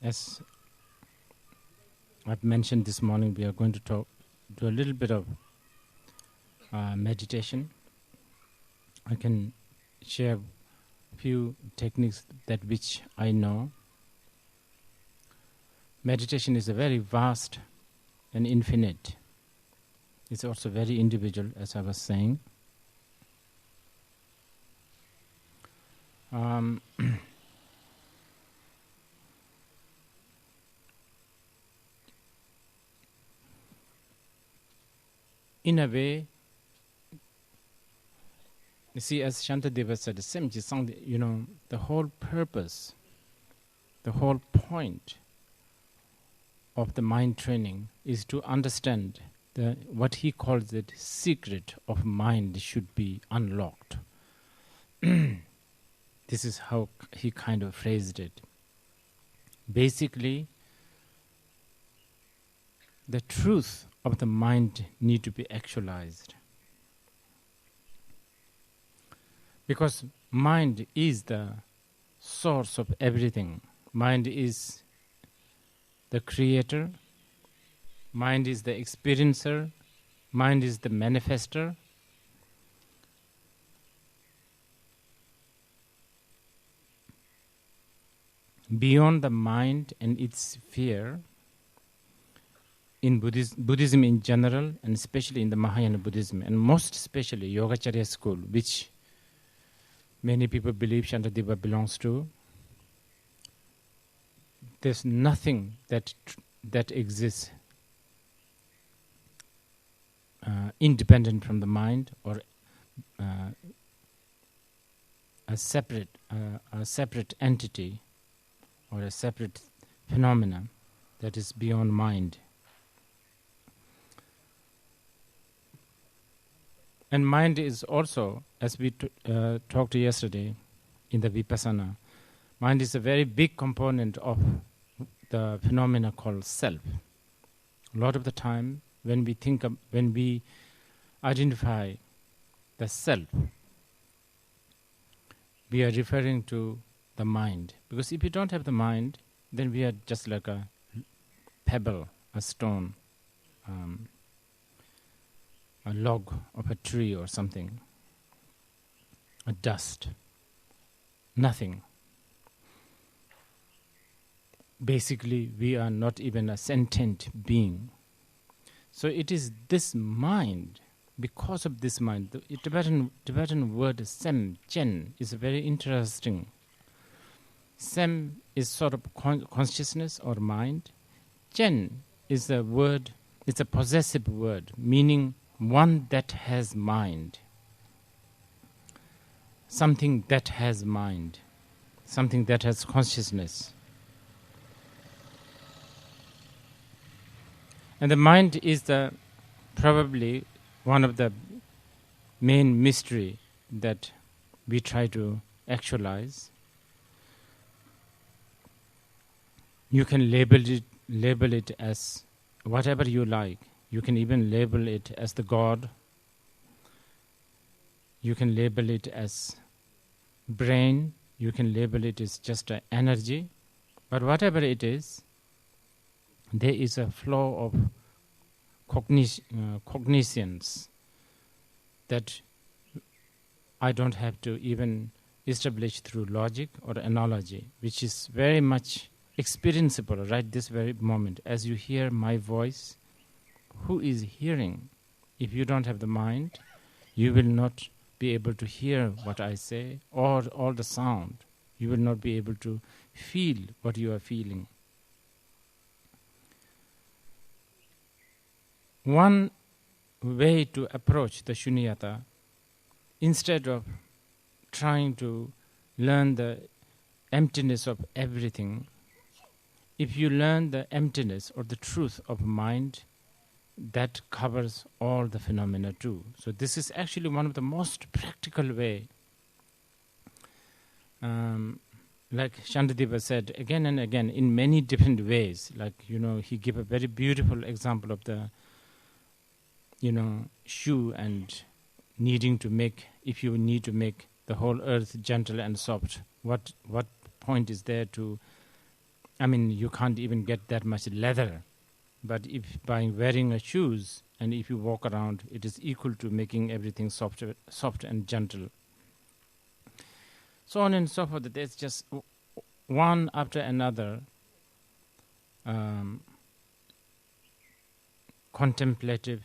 As I've mentioned this morning, we are going to do a little bit of meditation. I can share a few techniques that which I know. Meditation is a very vast and infinite. It's also very individual, as I was saying. In a way, you see, as Śāntideva said, the whole purpose, the whole point of the mind training is to understand what he calls it secret of mind should be unlocked. This is how he kind of phrased it. Basically, the truth of the mind need to be actualized. Because mind is the source of everything. Mind is the creator. Mind is the experiencer. Mind is the manifester. Beyond the mind and its sphere, in Buddhism in general, and especially in the Mahayana Buddhism, and most especially Yogacharya school, which many people believe Śāntideva belongs to, there's nothing that exists independent from the mind or a separate entity or a separate phenomena that is beyond mind. And mind is also, as we talked yesterday in the Vipassana, mind is a very big component of the phenomena called self. A lot of the time, when we identify the self, we are referring to the mind. Because if you don't have the mind, then we are just like a pebble, a stone, a log of a tree or something, a dust, nothing. Basically, we are not even a sentient being. So it is this mind, because of this mind, the Tibetan word sem, chen, is very interesting. Sem is sort of consciousness or mind. Chen is a word, it's a possessive word, meaning one that has mind. Something that has mind. Something that has consciousness. And the mind is probably one of the main mystery that we try to actualize. You can label it as whatever you like. You can even label it as the God. You can label it as brain. You can label it as just an energy. But whatever it is, there is a flow of cognitions that I don't have to even establish through logic or analogy, which is very much experienceable right this very moment. As you hear my voice, who is hearing? If you don't have the mind, you will not be able to hear what I say or all the sound. You will not be able to feel what you are feeling. One way to approach the shunyata, instead of trying to learn the emptiness of everything, if you learn the emptiness or the truth of mind, that covers all the phenomena too. So this is actually one of the most practical way. Like Śāntideva said again and again in many different ways. Like, he gave a very beautiful example of the, shoe and needing to make, if you need to make the whole earth gentle and soft, what point is there to you can't even get that much leather. But if by wearing a shoes, and if you walk around, it is equal to making everything soft and gentle. So on and so forth. There's just one after another contemplative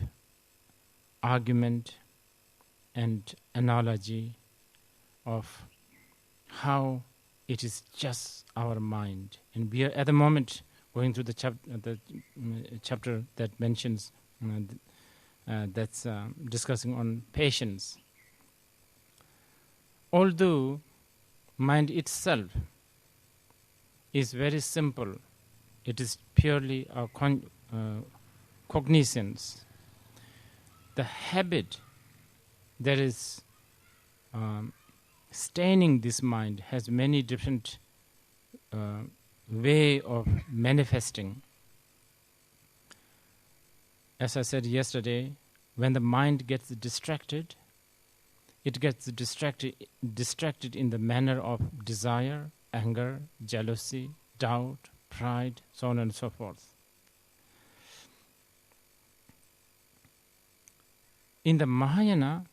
argument and analogy of how it is just our mind. And we are at the moment going through the chapter that mentions, that's discussing on patience. Although mind itself is very simple, it is purely a cognizance. The habit that is staining this mind has many different way of manifesting. As I said yesterday, when the mind gets distracted, it gets distracted in the manner of desire, anger, jealousy, doubt, pride, so on and so forth. In the Mahayana,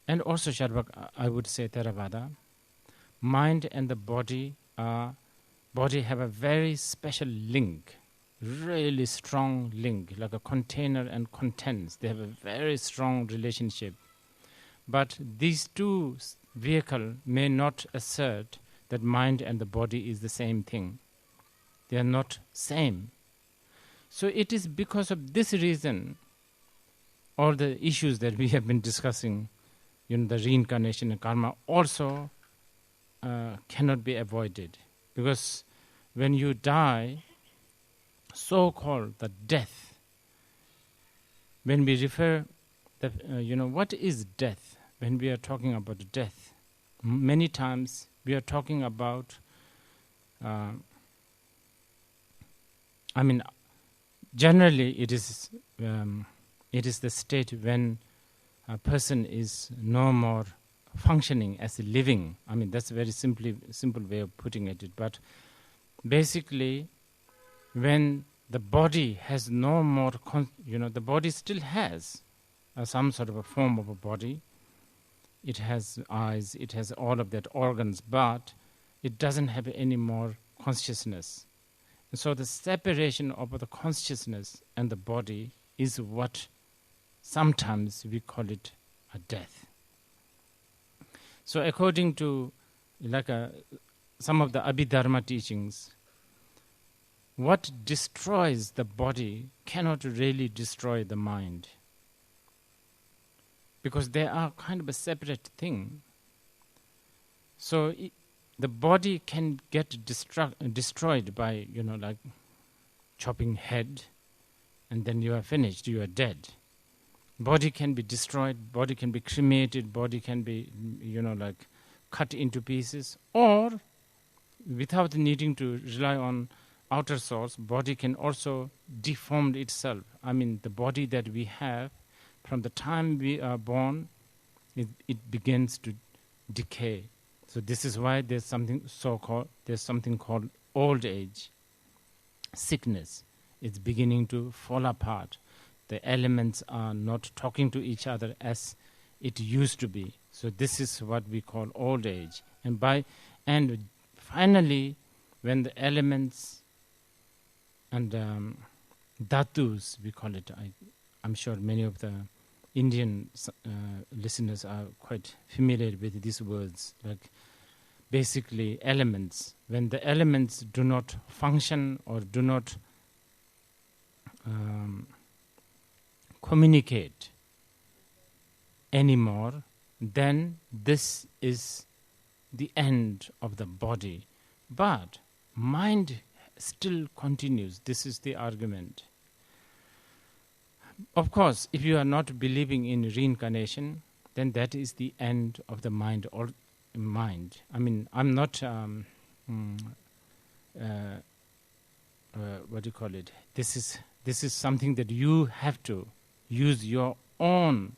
and also Charvak, I would say Theravada, mind and the body have a very special link, really strong link, like a container and contents. They have a very strong relationship. But these two vehicles may not assert that mind and the body is the same thing. They are not same. So it is because of this reason, all the issues that we have been discussing, the reincarnation and karma also cannot be avoided. Because when you die, so-called the death, when we refer, what is death? When we are talking about death, many times we are talking about, generally it is the state when a person is no more functioning as a living. That's a very simple way of putting it. But basically, when the body has no more, the body still has some sort of a form of a body. It has eyes, it has all of that organs, but it doesn't have any more consciousness. And so the separation of the consciousness and the body is what sometimes we call it a death. So according to some of the Abhidharma teachings, what destroys the body cannot really destroy the mind, because they are kind of a separate thing. So the body can get destroyed by, like chopping head, and then you are finished, you are dead. Body can be destroyed, body can be cremated, body can be, cut into pieces, or without needing to rely on outer source, body can also deform itself. The body that we have, from the time we are born, it begins to decay. So this is why there's something called old age, sickness. It's beginning to fall apart. The elements are not talking to each other as it used to be. So this is what we call old age. And finally, when the elements and dhatus, we call it, I'm sure many of the Indian listeners are quite familiar with these words, like basically elements. When the elements do not function or do not communicate anymore, then this is the end of the body. But mind still continues. This is the argument. Of course, if you are not believing in reincarnation, then that is the end of the mind. I'm not, what do you call it? This is something that you have to use your own,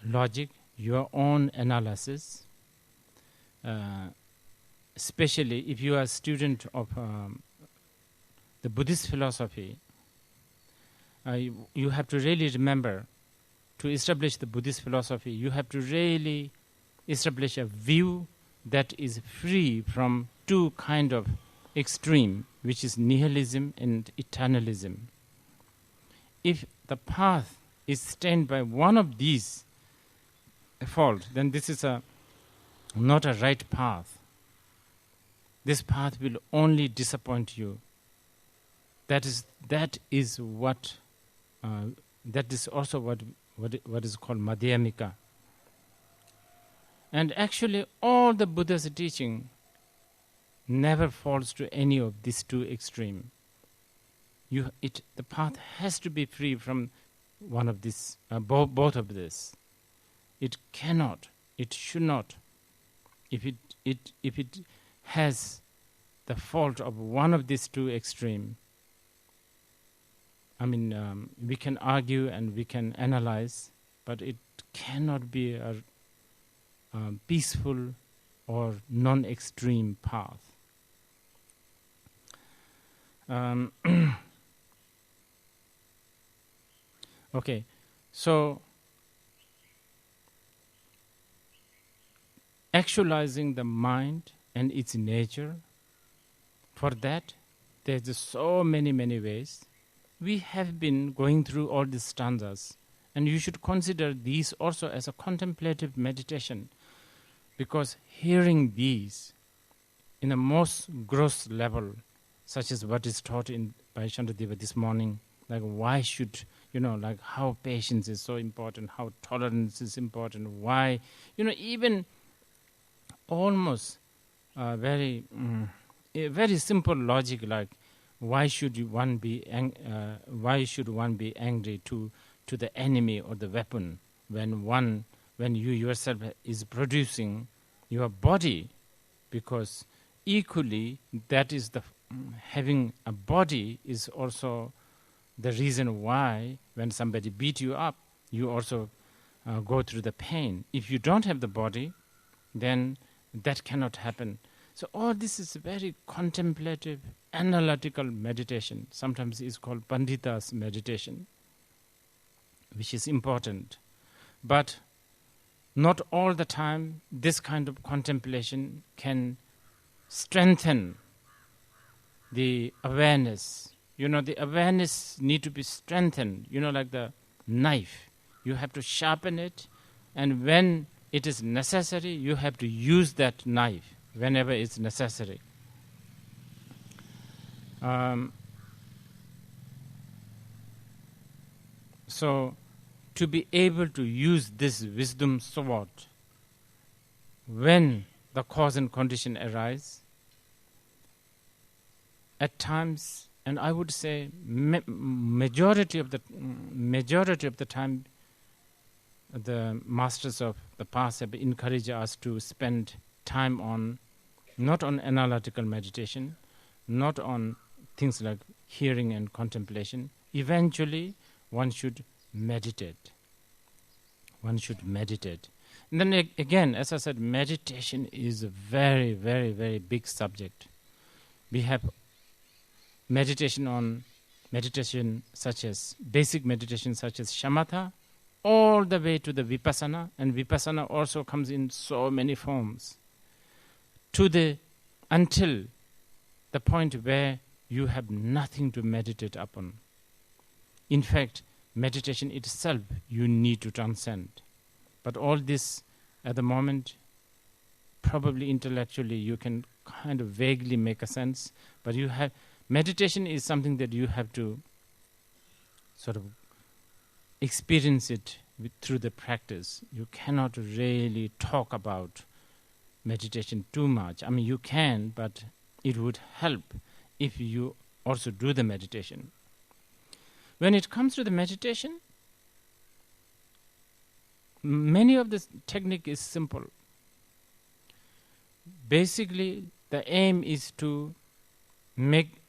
logic, your own analysis, especially if you are a student of the Buddhist philosophy, you have to really remember, to establish the Buddhist philosophy, you have to really establish a view that is free from two kind of extreme, which is nihilism and eternalism. If the path is stained by one of these fault, then this is not a right path. This path will only disappoint you. That is also what is called madhyamika. And actually all the Buddha's teaching never falls to any of these two extremes. The path has to be free from one of these, both of this. It cannot, it should not. If it has the fault of one of these two extremes, we can argue and we can analyze, but it cannot be a peaceful or non-extreme path. Okay, so actualizing the mind and its nature, for that there's so many ways. We have been going through all these stanzas, and you should consider these also as a contemplative meditation, because hearing these in a most gross level, such as what is taught by Śāntideva this morning, like why should, like how patience is so important, how tolerance is important, why, even almost very simple logic, like why should one be angry to the enemy or the weapon when you yourself is producing your body, because equally that is having a body is also the reason why when somebody beat you up, you also go through the pain. If you don't have the body, then that cannot happen. So all this is very contemplative, analytical meditation. Sometimes it's called Panditas Meditation, which is important. But not all the time this kind of contemplation can strengthen the awareness. The awareness need to be strengthened, like the knife. You have to sharpen it, and when it is necessary, you have to use that knife whenever it's necessary. So, to be able to use this wisdom sword when the cause and condition arise, at times, and I would say majority of the time, the masters of the past have encouraged us to spend time not on analytical meditation, not on things like hearing and contemplation. Eventually, one should meditate. And then again, as I said, meditation is a very, very, very big subject. We have meditation such as basic meditation such as shamatha, all the way to the vipassana, and vipassana also comes in so many forms, until the point where you have nothing to meditate upon. In fact, meditation itself you need to transcend. But all this at the moment, probably intellectually you can kind of vaguely make a sense, but meditation is something that you have to sort of experience it through the practice. You cannot really talk about meditation too much. You can, but it would help if you also do the meditation. When it comes to the meditation, many of this technique is simple. Basically, the aim is to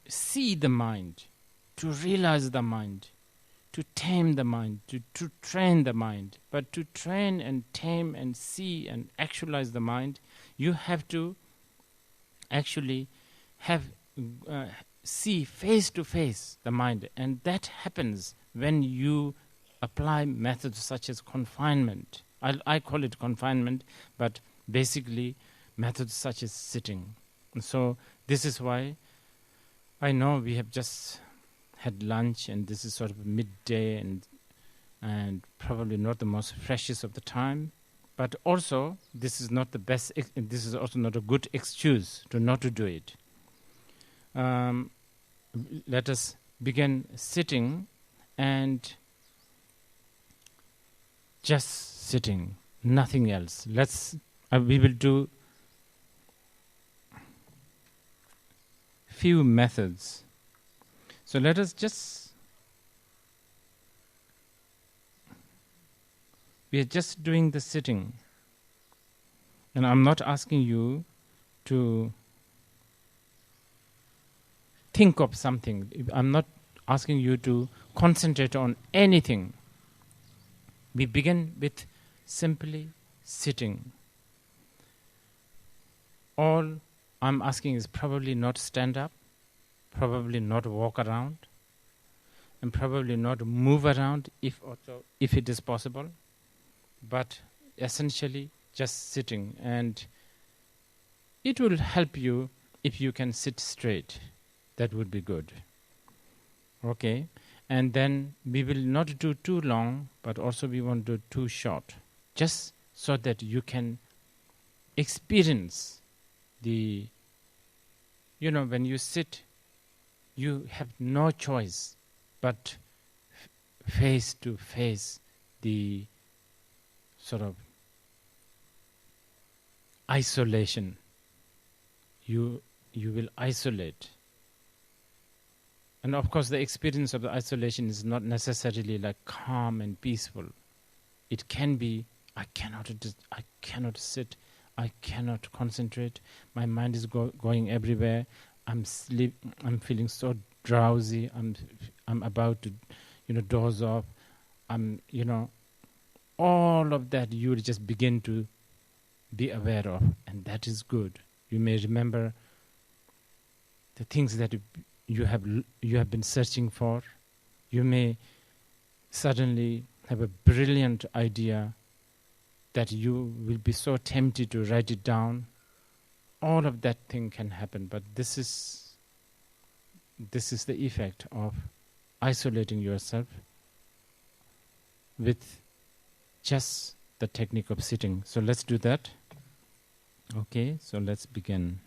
see the mind, to realize the mind, to tame the mind, to train the mind. But to train and tame and see and actualize the mind, you have to actually see face to face the mind. And that happens when you apply methods such as confinement. I call it confinement, but basically methods such as sitting. And so this is why I know we have just had lunch, and this is sort of midday and probably not the most freshest of the time, but also this is not the best. This is also not a good excuse to not to do it. Let us begin sitting and just sitting, nothing else. We will do few methods. So let us we are just doing the sitting. And I'm not asking you to think of something. I'm not asking you to concentrate on anything. We begin with simply sitting. All I'm asking is probably not stand up, probably not walk around, and probably not move around if it is possible, but essentially just sitting. And it will help you if you can sit straight. That would be good. Okay? And then we will not do too long, but also we won't do too short, just so that you can experience when you sit, you have no choice but face to face the sort of isolation. You will isolate. And of course the experience of the isolation is not necessarily like calm and peaceful. It can be, I cannot sit, I cannot concentrate, my mind is going everywhere, I'm feeling so drowsy, I'm about to doze off, all of that you will just begin to be aware of, and that is good. You may remember the things that you have been searching for. You may suddenly have a brilliant idea that you will be so tempted to write it down. All of that thing can happen, but this is the effect of isolating yourself with just the technique of sitting. So let's do that. Okay, so let's begin.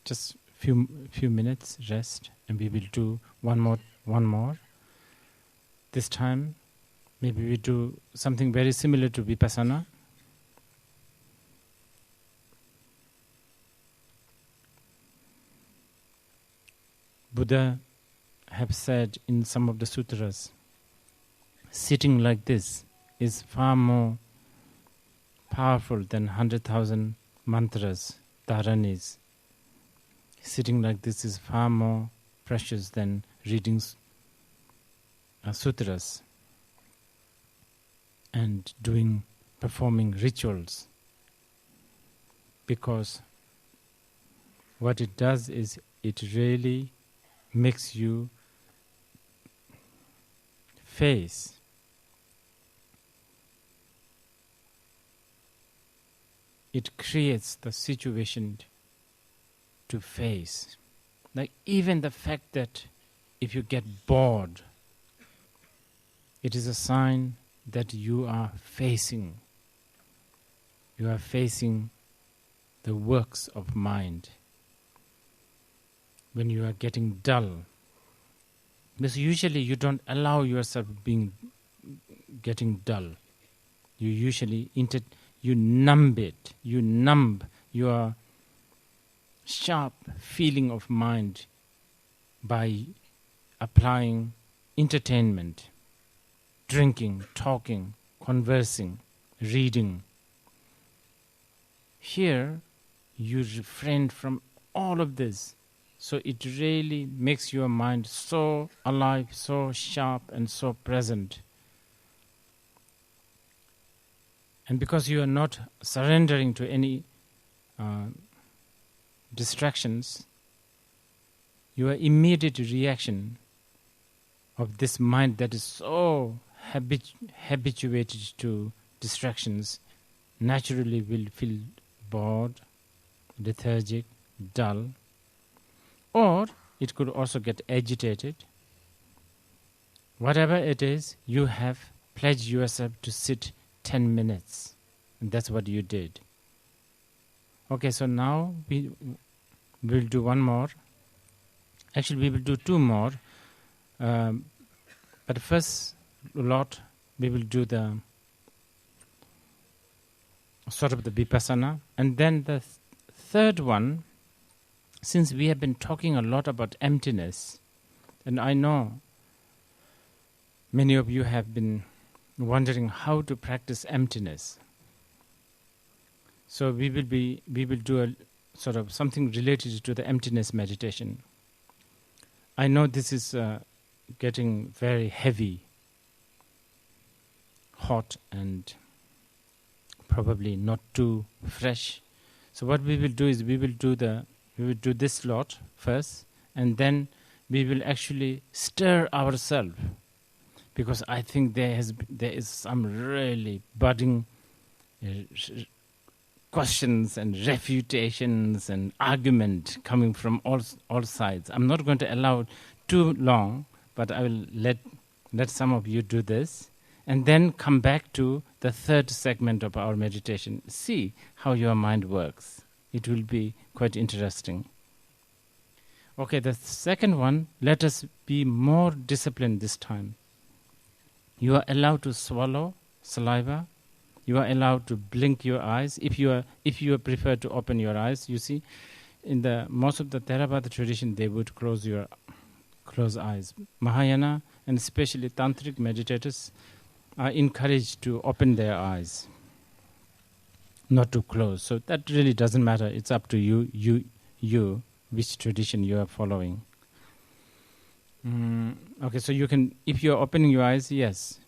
Just few minutes rest, and we will do one more. This time, maybe we do something very similar to Vipassana. Buddha have said in some of the sutras, sitting like this is far more powerful than 100,000 mantras, dharanis. Sitting like this is far more precious than reading sutras and performing rituals. Because what it does is it really makes you face it creates the situation to face. Like even the fact that if you get bored, it is a sign that you are facing the works of mind. when you are getting dull. Because usually you don't allow yourself getting dull. You usually you numb it. You numb your sharp feeling of mind by applying entertainment, drinking, talking, conversing, reading. Here, you refrain from all of this. So it really makes your mind so alive, so sharp, and so present. And because you are not surrendering to any distractions, your immediate reaction of this mind that is so habituated to distractions naturally will feel bored, lethargic, dull, or it could also get agitated. Whatever it is, you have pledged yourself to sit 10 minutes, and that's what you did. Okay, so now we will do one more. Actually, we will do two more. But first lot, we will do the sort of the vipassana. And then the third one, since we have been talking a lot about emptiness, and I know many of you have been wondering how to practice emptiness. So we will do a sort of something related to the emptiness meditation. I know this is getting very heavy, hot, and probably not too fresh. So what we will do is we will do this lot first, and then we will actually stir ourselves, because I think there is some really budding questions and refutations and argument coming from all sides. I'm not going to allow too long, but I will let some of you do this, and then come back to the third segment of our meditation. See how your mind works. It will be quite interesting. Okay, the second one, let us be more disciplined this time. You are allowed to swallow saliva. You are allowed to blink your eyes. If you prefer to open your eyes, you see, in the most of the Theravada tradition, they would close eyes. Mahayana and especially tantric meditators are encouraged to open their eyes, not to close. So that really doesn't matter. It's up to you, which tradition you are following. Okay, so you can, if you are opening your eyes, yes,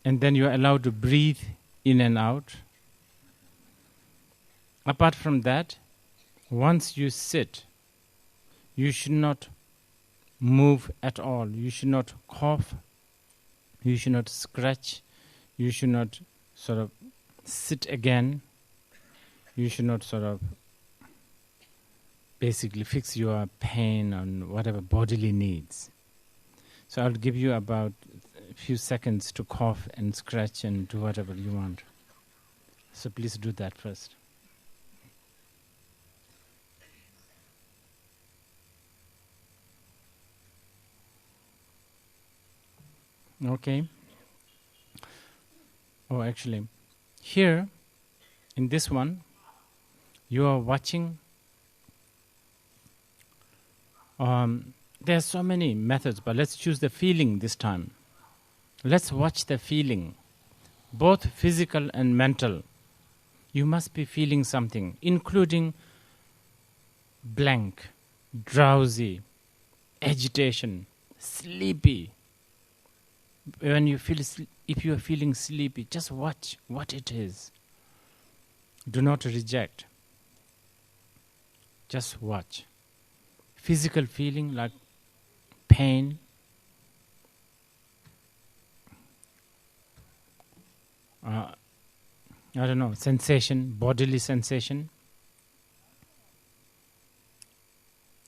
and then you are allowed to breathe in and out. Apart from that, once you sit, you should not move at all. You should not cough. You should not scratch. You should not sort of sit again. You should not sort of basically fix your pain on whatever bodily needs. So I'll give you about a few seconds to cough and scratch and do whatever you want. So please do that first. Okay. Oh, actually, here, in this one, you are watching. There are so many methods, but let's choose the feeling this time. Let's watch the feeling, both physical and mental. You must be feeling something, including blank, drowsy, agitation, sleepy. When you feel, if you are feeling sleepy, just watch what it is. Do not reject. Just watch. Physical feeling like pain, sensation, bodily sensation,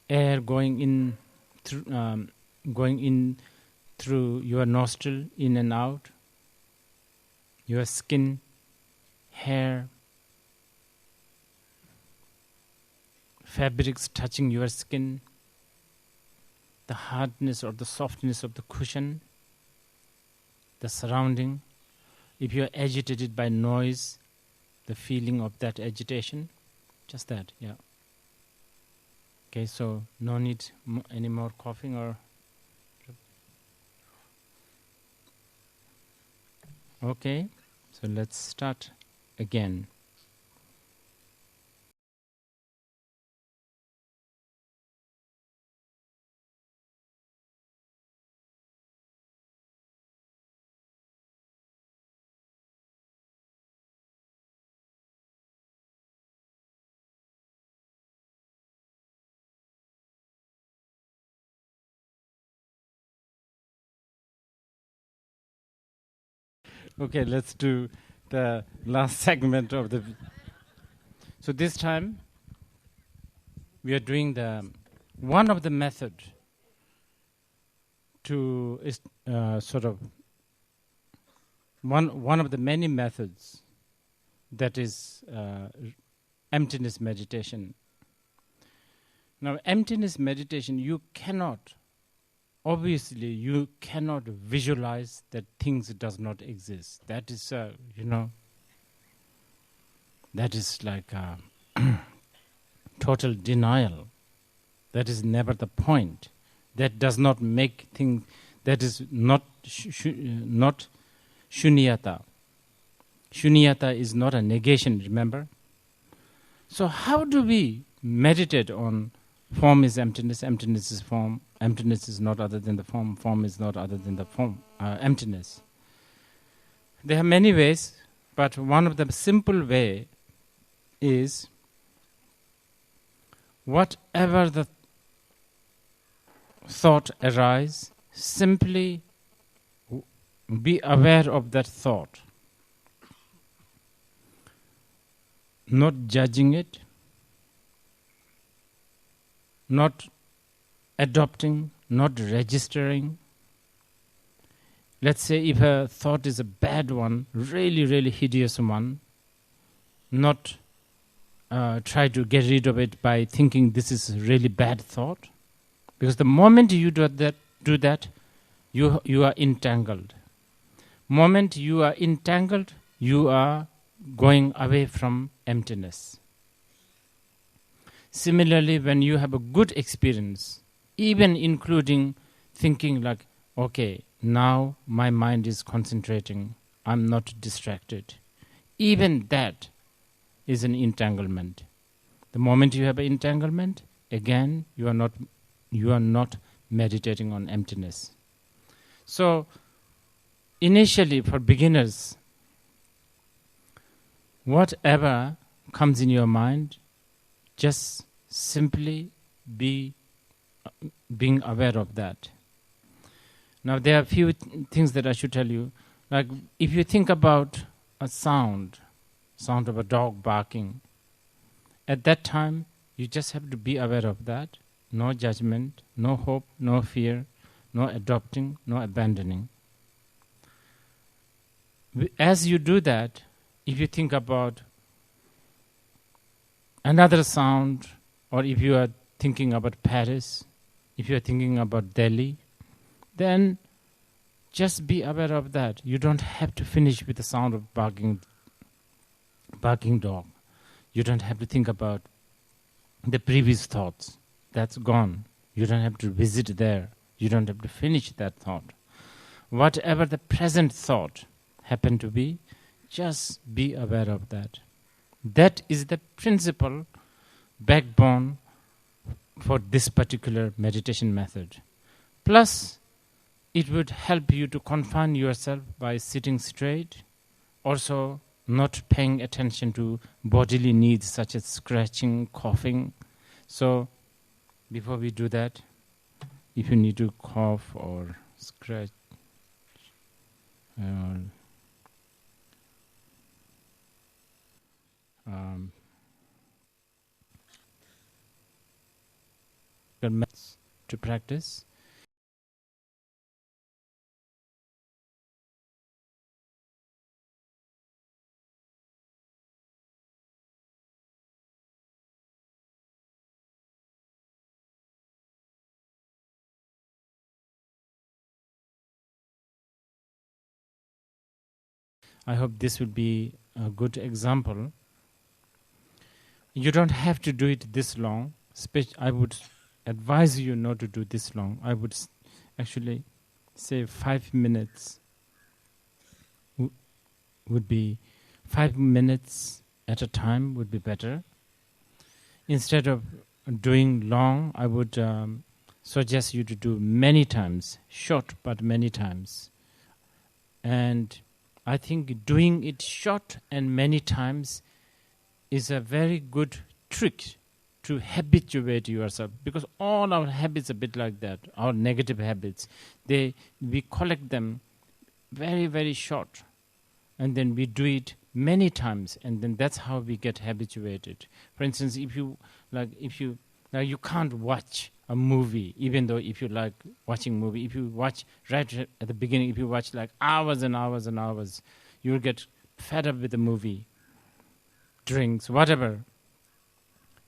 air going in through your nostril, in and out, your skin, hair, fabrics touching your skin, the hardness or the softness of the cushion, the surrounding. If you are agitated by noise, the feeling of that agitation, just that, yeah. Okay, so no need any more coughing or... Okay, so let's start again. Okay, let's do the last segment of the... So this time, we are doing one of the method to sort of one of the many methods, that is emptiness meditation. Now, emptiness meditation, you cannot visualize that things does not exist. That is, that is like total denial. That is never the point. That does not make things, that is not shunyata. Shunyata is not a negation, remember? So how do we meditate on form is emptiness, emptiness is form, emptiness is not other than the form, form is not other than the form, emptiness? There are many ways, but one of the simple way is whatever the thought arise, simply be aware of that thought, not judging it, not adopting, not registering. Let's say if a thought is a bad one, really, really hideous one, not try to get rid of it by thinking this is a really bad thought. Because the moment you do that, you are entangled. Moment you are entangled, you are going away from emptiness. Similarly, when you have a good experience, even including thinking like, okay, now my mind is concentrating, I'm not distracted. Even that is an entanglement. The moment you have an entanglement, again, you are not meditating on emptiness. So, initially for beginners, whatever comes in your mind, just simply being aware of that. Now there are a few things that I should tell you. Like if you think about a sound of a dog barking, at that time you just have to be aware of that. No judgment, no hope, no fear, no adopting, no abandoning. As you do that, if you think about another sound, or if you are thinking about Paris, if you are thinking about Delhi, then just be aware of that. You don't have to finish with the sound of barking dog. You don't have to think about the previous thoughts. That's gone. You don't have to visit there. You don't have to finish that thought. Whatever the present thought happen to be, just be aware of that. That is the principal backbone for this particular meditation method. Plus, it would help you to confine yourself by sitting straight, also not paying attention to bodily needs such as scratching, coughing. So, before we do that, if you need to cough or scratch, to practice. I hope this will be a good example. You don't have to do it this long. I would advise you not to do this long. I would actually say 5 minutes would be 5 minutes at a time would be better. Instead of doing long, I would suggest you to do many times, short but many times. And I think doing it short and many times is a very good trick to habituate yourself, because all our habits are a bit like that, our negative habits. We collect them very, very short, and then we do it many times, and then that's how we get habituated. For instance, if you can't watch a movie, even though if you like watching movie, if you watch right at the beginning, if you watch like hours and hours and hours, you will get fed up with the movie, drinks, whatever.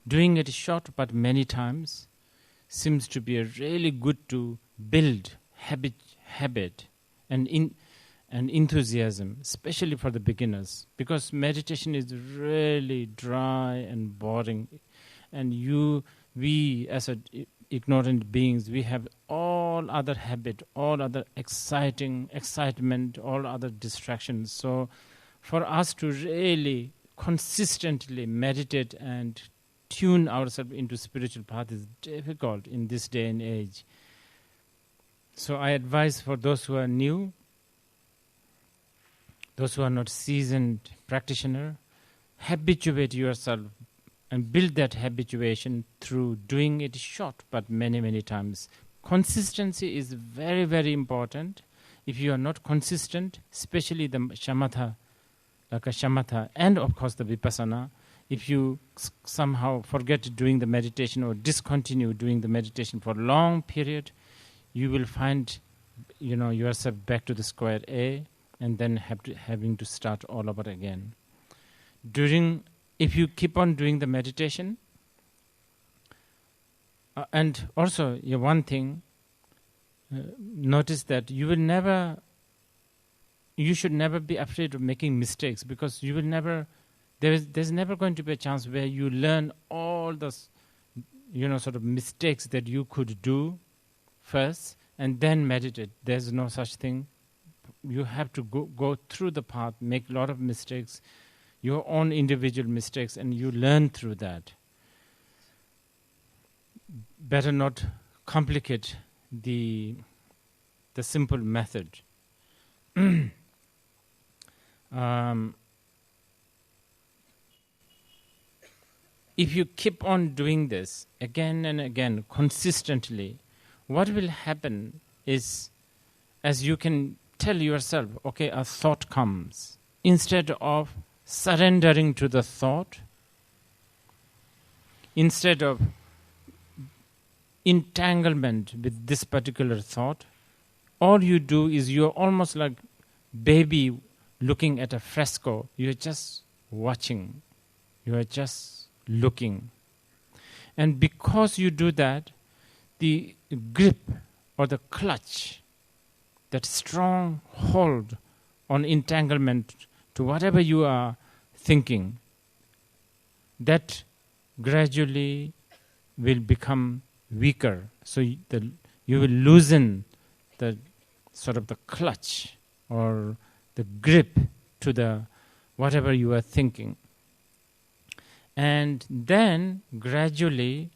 Doing it short but many times seems to be a really good to build habit and enthusiasm, especially for the beginners, because meditation is really dry and boring, and we as ignorant beings, we have all other habit, all other excitement, all other distractions. So for us to really consistently meditate and tune ourselves into spiritual path is difficult in this day and age. So I advise for those who are new, those who are not seasoned practitioner, habituate yourself and build that habituation through doing it short but many, many times. Consistency is very, very important. If you are not consistent, especially the shamatha, like a shamatha, and of course the vipassana, if you somehow forget doing the meditation or discontinue doing the meditation for a long period, you will find yourself back to the square A, and then having to start all over again. If you keep on doing the meditation, and also one thing, notice that you should never be afraid of making mistakes, because you will never. There's never going to be a chance where you learn all the, sort of mistakes that you could do first and then meditate. There's no such thing. You have to go through the path, make a lot of mistakes, your own individual mistakes, and you learn through that. Better not complicate the simple method. If you keep on doing this again and again, consistently, what will happen is, as you can tell yourself, okay, a thought comes. Instead of surrendering to the thought, instead of entanglement with this particular thought, all you do is you're almost like baby looking at a fresco. You're just watching. You're just looking. And because you do that, the grip or the clutch, that strong hold on entanglement to whatever you are thinking, that gradually will become weaker. So you will loosen the sort of the clutch or the grip to the whatever you are thinking. And then gradually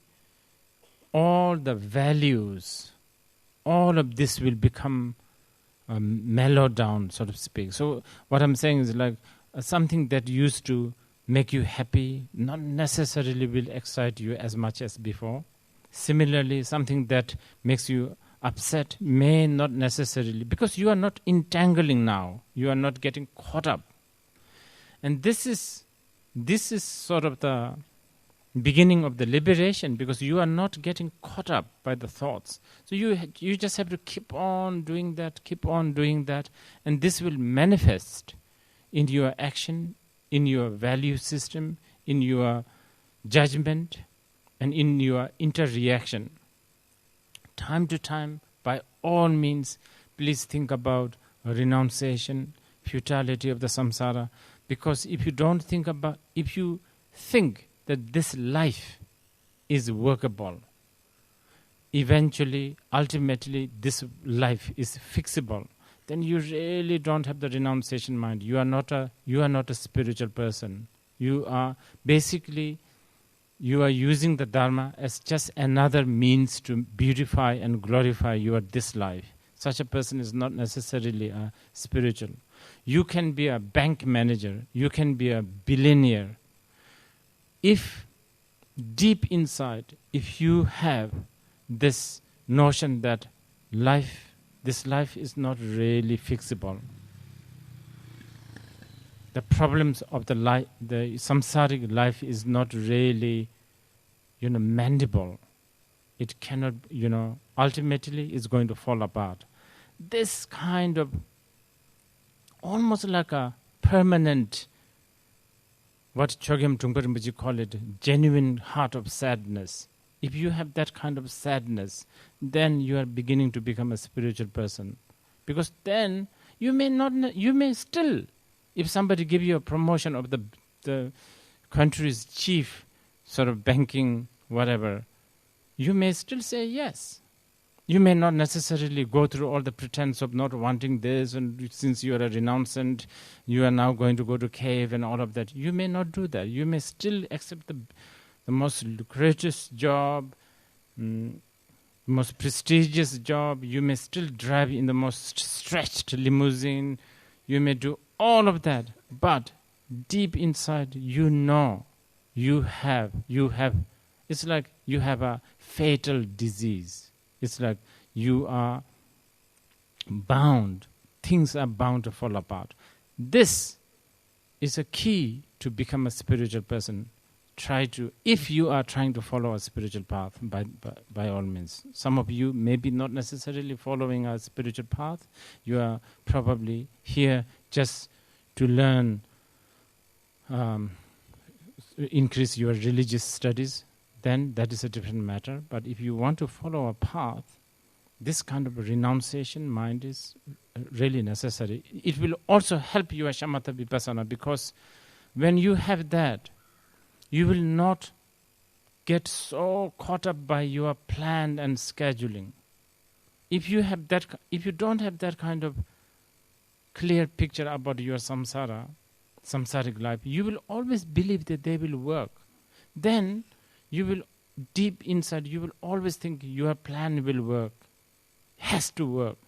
all the values, all of this will become mellowed down, so to speak. So what I'm saying is like something that used to make you happy not necessarily will excite you as much as before. Similarly, something that makes you upset may not necessarily, because you are not entangling now. You are not getting caught up. And this is sort of the beginning of the liberation, because you are not getting caught up by the thoughts. So you just have to keep on doing that, and this will manifest in your action, in your value system, in your judgment, and in your interreaction. Time to time, by all means, please think about renunciation, futility of the samsara. Because if you think that this life is workable, eventually, ultimately, this life is fixable, then you really don't have the renunciation mind. You are not a spiritual person. You are using the Dharma as just another means to beautify and glorify this life. Such a person is not necessarily a spiritual. You can be a bank manager. You can be a billionaire. If deep inside, if you have this notion that this life is not really fixable, the problems of the samsaric life is not really, mendable. It cannot, ultimately is going to fall apart. This kind of, almost like a permanent, what Chogyam Trungpa Rinpoche call it, genuine heart of sadness. If you have that kind of sadness, then you are beginning to become a spiritual person. Because then you may still, if somebody give you a promotion of the country's chief sort of banking whatever, you may still say yes. You may not necessarily go through all the pretense of not wanting this, and since you are a renouncant, you are now going to go to cave and all of that. You may not do that. You may still accept the most lucrative job, most prestigious job. You may still drive in the most stretched limousine. You may do all of that. But deep inside, you have, it's like you have a fatal disease. It's like you are bound. Things are bound to fall apart. This is a key to become a spiritual person. If you are trying to follow a spiritual path, by all means. Some of you maybe not necessarily following a spiritual path. You are probably here just to learn, increase your religious studies. Then that is a different matter. But if you want to follow a path, this kind of renunciation mind is really necessary. It will also help you as shamatha vipassana, because when you have that, you will not get so caught up by your plan and scheduling. If you don't have that kind of clear picture about your samsaric life, you will always believe that they will work. Then you will, deep inside, you will always think your plan will work, has to work.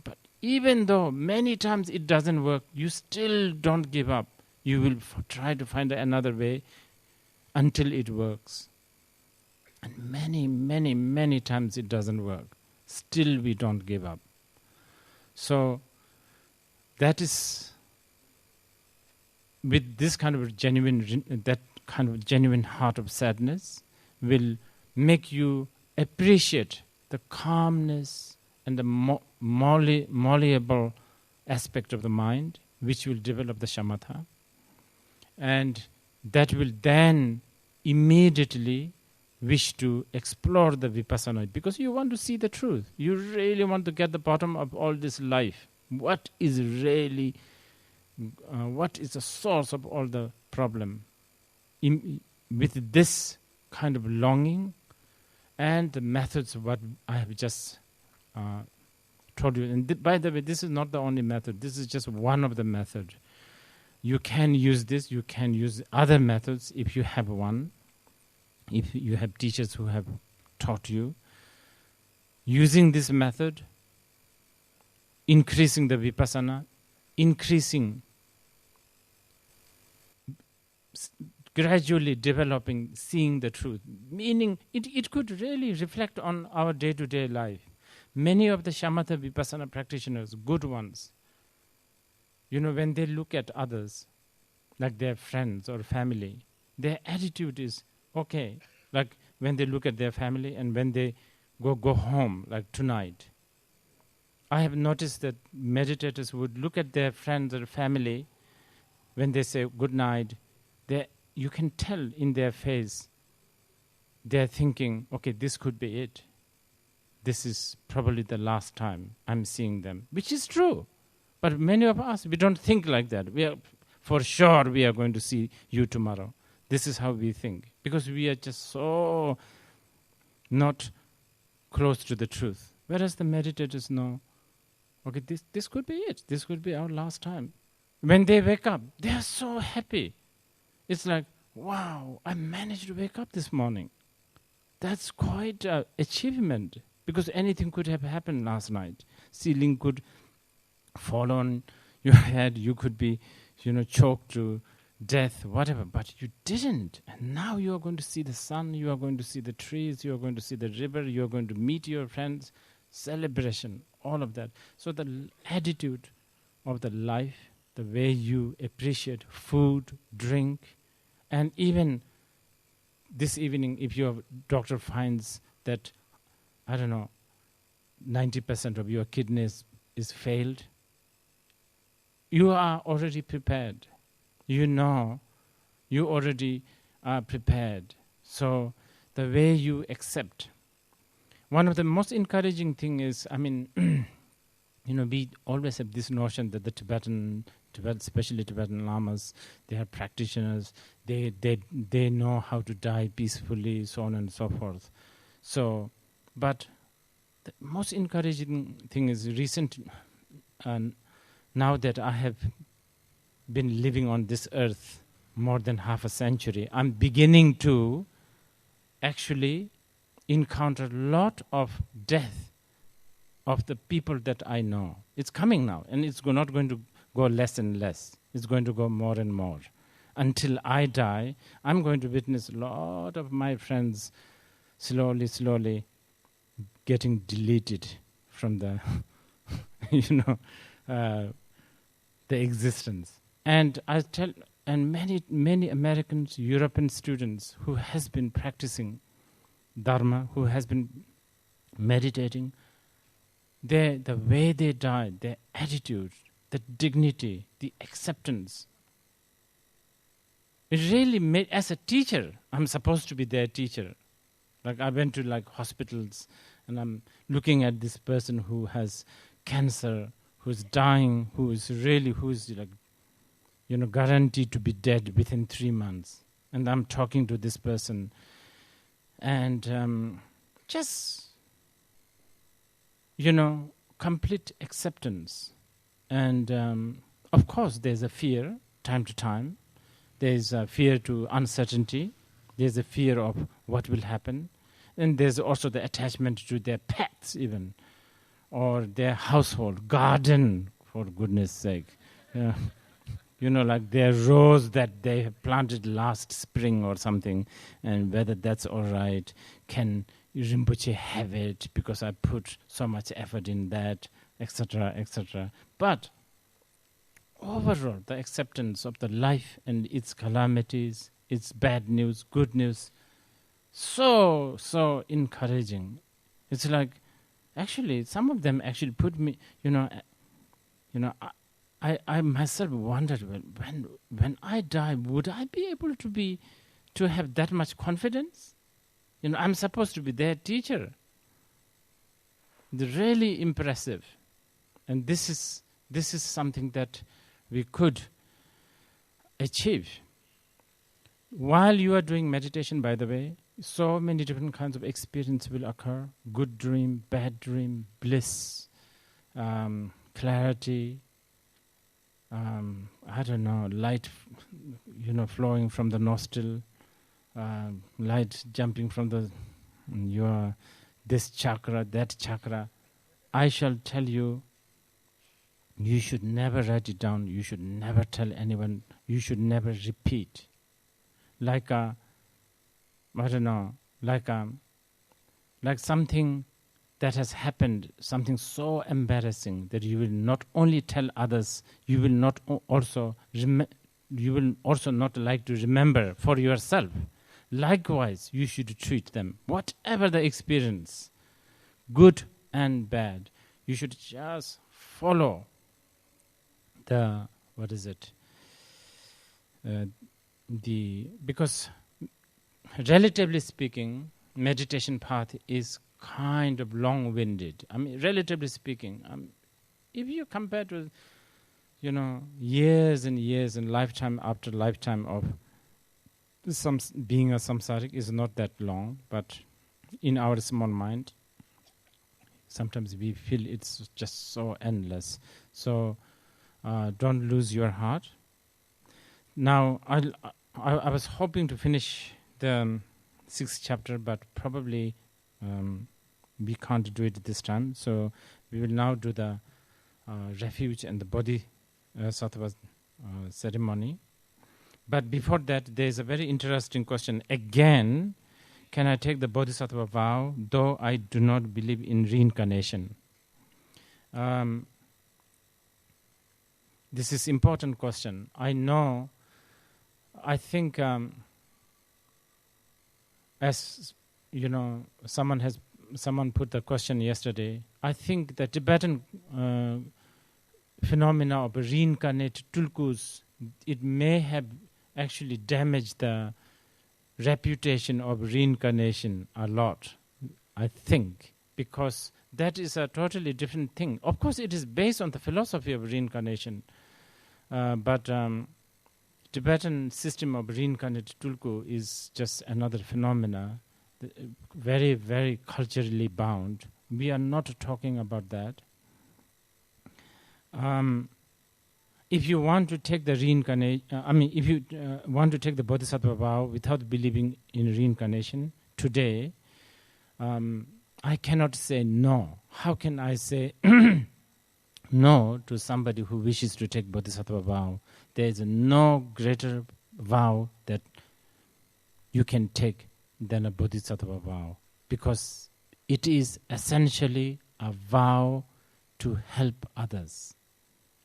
But even though many times it doesn't work, you still don't give up. You will try to find another way until it works. And many, many, many times it doesn't work. Still we don't give up. So that is, with this kind of genuine heart of sadness will make you appreciate the calmness and the malleable aspect of the mind, which will develop the shamatha. And that will then immediately wish to explore the vipassana, because you want to see the truth. You really want to get the bottom of all this life. What is the source of all the problem? With this kind of longing and the methods what I have just told you. And by the way, this is not the only method. This is just one of the methods. You can use this. You can use other methods if you have one. If you have teachers who have taught you. Using this method, increasing the vipassana, gradually developing, seeing the truth. Meaning, it could really reflect on our day-to-day life. Many of the shamatha vipassana practitioners, good ones, when they look at others, like their friends or family, their attitude is okay. Like when they look at their family and when they go home, like tonight. I have noticed that meditators would look at their friends or family when they say good night. You can tell in their face, they're thinking, okay, this could be it. This is probably the last time I'm seeing them, which is true. But many of us, we don't think like that. For sure we are going to see you tomorrow. This is how we think. Because we are just so not close to the truth. Whereas the meditators know, okay, this could be it. This could be our last time. When they wake up, they are so happy. It's like, wow, I managed to wake up this morning. That's quite an achievement. Because anything could have happened last night. Ceiling could fall on your head. You could be, choked to death, whatever. But you didn't. And now you are going to see the sun. You are going to see the trees. You are going to see the river. You are going to meet your friends. Celebration, all of that. So the attitude of the life, the way you appreciate food, drink, and even this evening, if your doctor finds that, 90% of your kidneys is failed, you are already prepared. You know, you already are prepared. So the way you accept. One of the most encouraging thing is, we always have this notion that the Tibetan, especially Tibetan lamas, they are practitioners. They know how to die peacefully, so on and so forth. So, but the most encouraging thing is now that I have been living on this earth more than half a century, I'm beginning to actually encounter a lot of death of the people that I know. It's coming now, and it's not going to go less and less. It's going to go more and more. Until I die, I'm going to witness a lot of my friends slowly getting deleted from the, the existence. And many Americans, European students who has been practicing Dharma, who has been meditating, the way they died, their attitude, the dignity, the acceptance. It really made, as a teacher, I'm supposed to be their teacher. Like I went to hospitals and I'm looking at this person who has cancer, who's dying, who's guaranteed to be dead within 3 months. And I'm talking to this person and complete acceptance. And of course there's a fear, time to time. There's a fear to uncertainty. There's a fear of what will happen. And there's also the attachment to their pets even, or their household, garden, for goodness sake. Like their rose that they have planted last spring or something, and whether that's all right. Can Rinpoche have it because I put so much effort in that, etc., etc. But overall, the acceptance of the life and its calamities, its bad news, good news, so encouraging. It's like, actually, some of them actually put me, I myself wondered when I die, would I be able to have that much confidence? I'm supposed to be their teacher. They're really impressive, and this is something that we could achieve. While you are doing meditation, by the way, so many different kinds of experience will occur: good dream, bad dream, bliss, clarity. Light, flowing from the nostril, light jumping from your this chakra, that chakra. I shall tell you, you should never write it down. You should never tell anyone. You should never repeat. Like something that has happened, something so embarrassing that you will not only tell others, you will not also not like to remember for yourself. Likewise, you should treat them, whatever the experience, good and bad. You should just follow because relatively speaking, meditation path is kind of long-winded. Relatively speaking, if you compare to years and years and lifetime after lifetime of being a samsaric is not that long, but in our small mind, sometimes we feel it's just so endless. So don't lose your heart. Now, I was hoping to finish the 6th chapter, but probably we can't do it this time. So we will now do the refuge and the Bodhisattva ceremony. But before that, there is a very interesting question. Again, can I take the Bodhisattva vow, though I do not believe in reincarnation? This is important question. I think, as someone put the question yesterday, I think the Tibetan phenomena of reincarnated tulkus, it may have actually damaged the reputation of reincarnation a lot, I think, because that is a totally different thing. Of course, it is based on the philosophy of reincarnation, but Tibetan system of reincarnated tulku is just another phenomena, very, very culturally bound. We are not talking about that. If you want to take the if you want to take the Bodhisattva vow without believing in reincarnation today, I cannot say no. How can I say no to somebody who wishes to take Bodhisattva vow? There is no greater vow that you can take than a Bodhisattva vow, because it is essentially a vow to help others.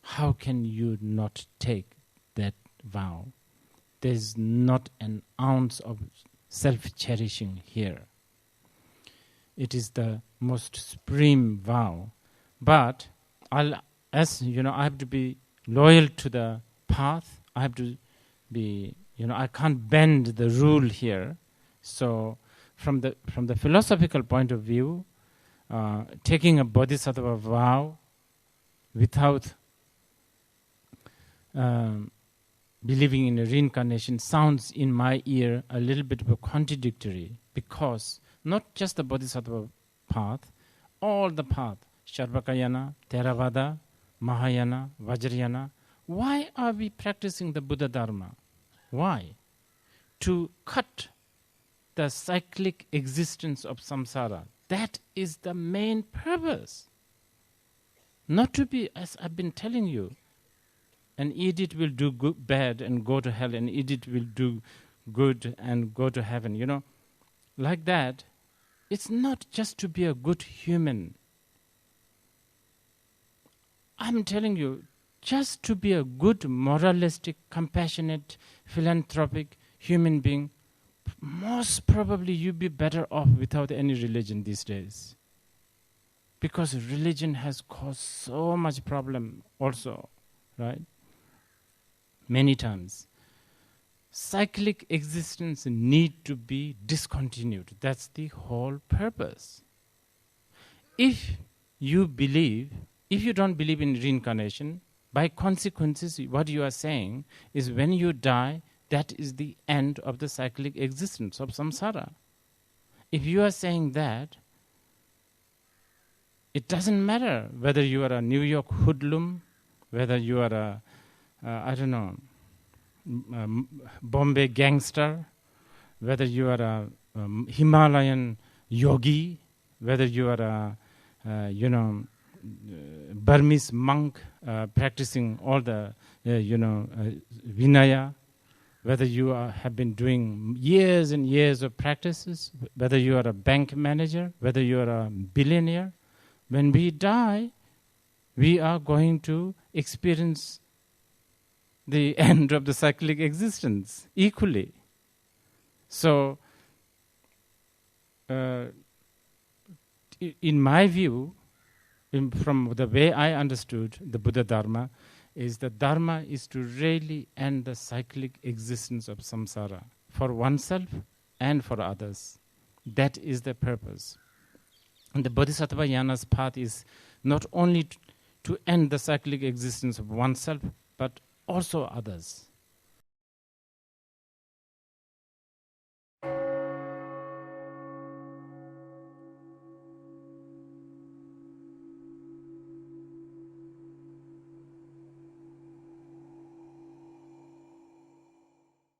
How can you not take that vow? There is not an ounce of self-cherishing here. It is the most supreme vow. But I have to be loyal to the path. I have to be, I can't bend the rule here. So from the philosophical point of view, taking a Bodhisattva vow without believing in a reincarnation sounds in my ear a little bit of a contradictory, because not just the Bodhisattva path, all the path, Sharvakayana, Theravada, Mahayana, Vajrayana, why are we practicing the Buddha Dharma? Why? To cut the cyclic existence of samsara. That is the main purpose. Not to be, as I've been telling you, an idiot will do bad and go to hell, an idiot will do good and go to heaven. Like that. It's not just to be a good human. I'm telling you, just to be a good, moralistic, compassionate, philanthropic human being, most probably you'd be better off without any religion these days. Because religion has caused so much problem also, right? Many times. Cyclic existence need to be discontinued. That's the whole purpose. If you don't believe in reincarnation, by consequences, what you are saying is when you die, that is the end of the cyclic existence of samsara. If you are saying that, it doesn't matter whether you are a New York hoodlum, whether you are a, Bombay gangster, whether you are a Himalayan yogi, whether you are a, Burmese monk practicing all the, Vinaya, whether you have been doing years and years of practices, whether you are a bank manager, whether you are a billionaire, when we die, we are going to experience the end of the cyclic existence equally. So, in my view, from the way I understood the Buddha Dharma, is that Dharma is to really end the cyclic existence of samsara for oneself and for others. That is the purpose. And the Bodhisattva Yana's path is not only to end the cyclic existence of oneself, but also others.